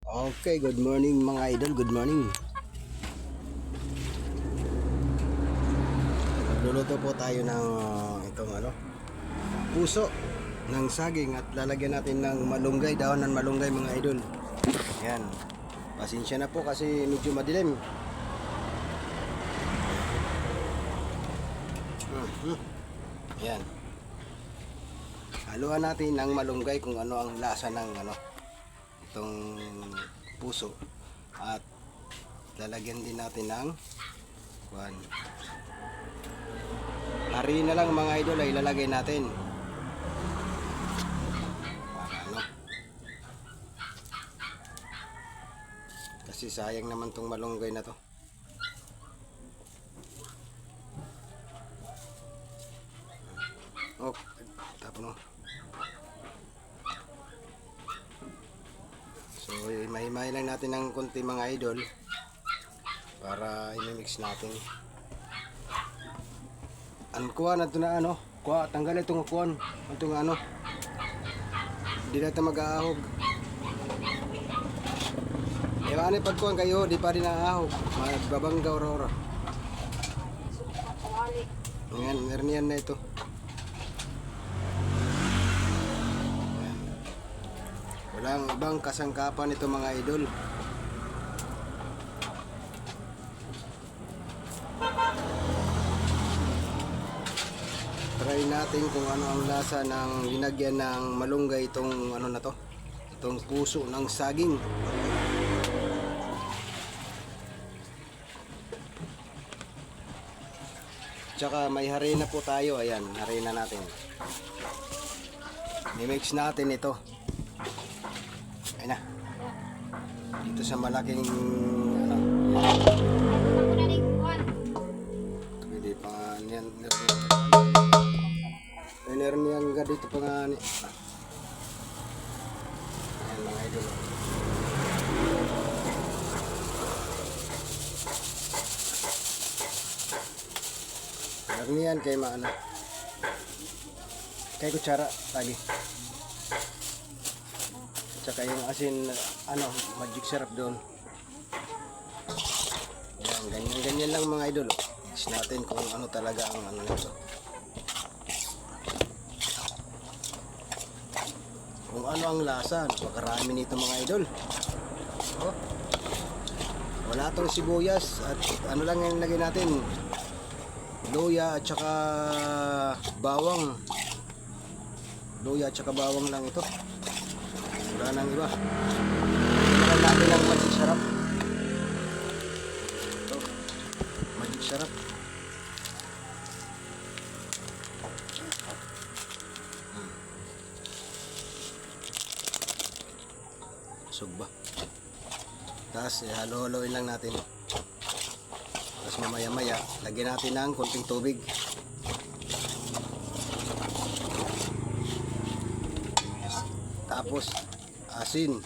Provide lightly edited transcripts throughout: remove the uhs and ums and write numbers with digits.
Okay, good morning mga idol, good morning. Magluluto po tayo ng puso ng saging at lalagyan natin ng malunggay, dahon ng malunggay mga idol. Yan. Pasensya na po kasi medyo madilim. Yan. Haluan natin ng malunggay kung ano ang lasa ng itong puso, at lalagyan din natin ng harina lang mga idol ay ilalagay natin para kasi sayang naman tong malunggay na to. Tapos so imay-imay lang natin ng konti mga idol para i-mix natin. Kuha na ito na kuha, tanggalin itong kuhan itong hindi na ito mag-aahog. Ano pagkuhan kayo, di pa rin aahog, magbabanggaw rora. Ngayon, meron yan na ito. Walang ibang kasangkapan ito mga idol. Try natin kung ano ang lasa ng linagyan ng malunggay itong itong puso ng saging. Tsaka may harina po tayo, ayan, harina natin. I-mix natin ito. Ayun na. Dito sa malaking pwede pa nga niyang dito pa nga ni. Ayan mga idol. Niyan kay kay kutsara lagi. Tsaka yung asin magic syrup doon. Yan, ganyan lang mga idol. Mix natin kung ano talaga ang nito. Kung ano ang lasa, napakarami nito mga idol. Wala tong sibuyas at lang yung lagay natin. Luya at saka bawang. Luya at saka bawang lang ito. Wala nang iba. Tingnan natin ang magic syrup. Ito, magic syrup. Sugba. Tapos halo-haloin lang natin. Tapos mamaya-maya, lagyan natin ng konting tubig. Tapos, asin.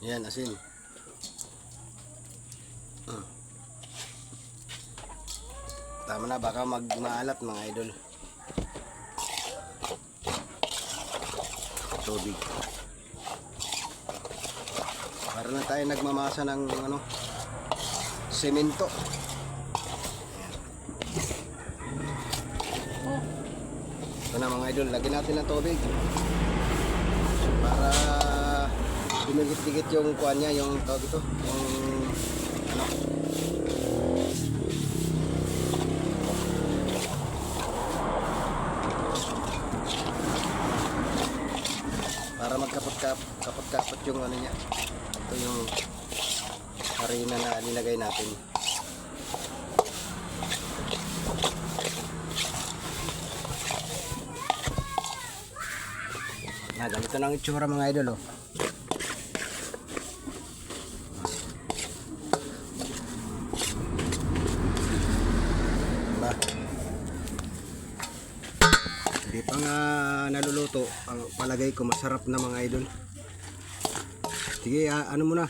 Yan, asin. Tama na, baka magmaalat mga idol. Tubig. Para na tayo nagmamasa ng semento. Ito na mga idol, lagyan natin ng tubig para dumikit-dikit yung kuwan niya, yung tawag ito, yung para magkapot-kapot yung niya. Ito yung harina na nilagay natin. Ganito na ang itsura mga idol. Diba? Hindi pa nga naluluto. Ang palagay ko masarap na mga idol. Sige, muna.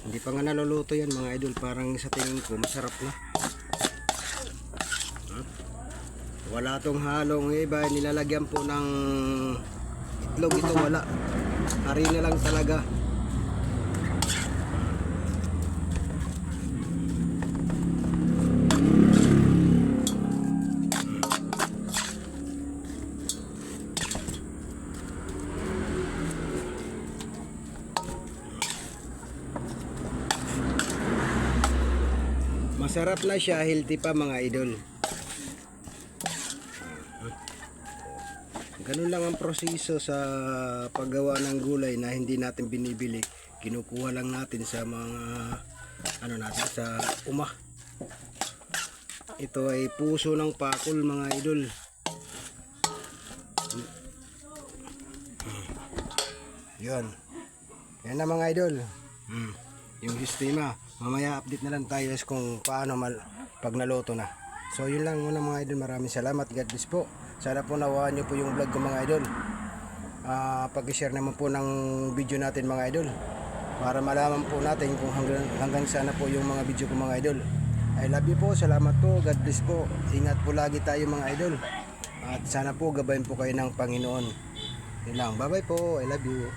Hindi pa nga naluluto yan mga idol. Parang sa tingin ko masarap na. Wala tong halong iba, nilalagyan po ng itlog. Ito wala. Harina lang talaga. Masarap na siya, healthy pa mga idol. Ganun lang ang proseso sa paggawa ng gulay na hindi natin binibili. Kinukuha lang natin sa mga natin sa umah. Ito ay puso ng pakol mga idol. Yun. Yan na mga idol. Yung sistema. Mamaya update na lang tayo kung paano pag naluto na. So yun lang muna mga idol. Maraming salamat. God bless po. Sana po nawaan nyo po yung vlog ko mga idol. Pag-share naman po ng video natin mga idol. Para malaman po natin kung hanggang sana po yung mga video ko mga idol. I love you po. Salamat po. God bless po. Ingat po lagi tayo mga idol. At sana po gabayan po kayo ng Panginoon. Yun lang. Bye bye po. I love you.